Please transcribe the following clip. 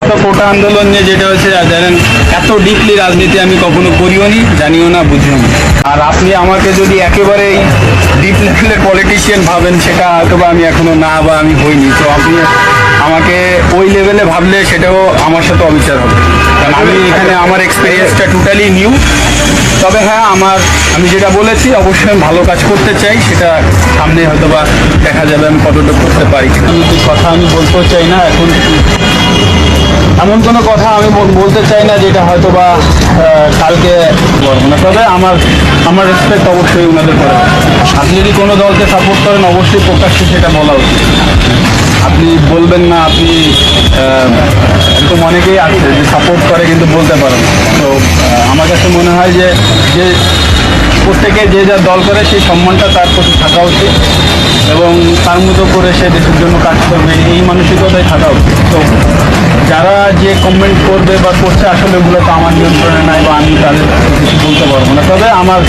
তো কোটা আন্দোলন নিয়ে যেটা হচ্ছে জানেন, এত ডিপলি রাজনীতি আমি কখনো করিও নি, জানিও না, বুঝিও না। আর আপনি আমাকে যদি একেবারেই ডিপ লেভেলের পলিটিশিয়ান ভাবেন, সেটা হয়তো বা আমি এখনো না, বা আমি হইনি। তো আপনি আমাকে ওই লেভেলে ভাবলে সেটাও আমার সাথে অবিচার হবে, কারণ আমি এখানে আমার এক্সপিরিয়েন্সটা টোটালি নিউ। তবে হ্যাঁ, আমি যেটা বলেছি, অবশ্যই আমি ভালো কাজ করতে চাই, সেটা সামনে হয়তো বা দেখা যাবে আমি কতটা করতে পারি। কিন্তু কথা আমি বলতেও চাই না এখন, এমন কোনো কথা আমি বলতে চাই না যেটা হয়তো বা কালকে বলবো না। তবে আমার রেসপেক্ট অবশ্যই ওনাদের করে। আপনি যদি কোনো দলকে সাপোর্ট করেন, অবশ্যই প্রকাশ্যে সেটা বলা উচিত। আপনি বলবেন না, আপনি এরকম অনেকেই আছে যে সাপোর্ট করে কিন্তু বলতে পারেন। তো আমার কাছে মনে হয় যে প্রত্যেকে যে যা দল করে সেই সম্মানটা তার প্রতি থাকা উচিত, এবং তার মতো করে সে দেশের জন্য কাজ করবে, এই মানসিকতাই থাকা উচিত। তো যারা যে কমেন্ট করবে বা করছে, আসলে ওগুলো তো আমার নিয়ন্ত্রণে নাই, বা আমি তাদের কিছু বলতে পারবো না। তবে আমার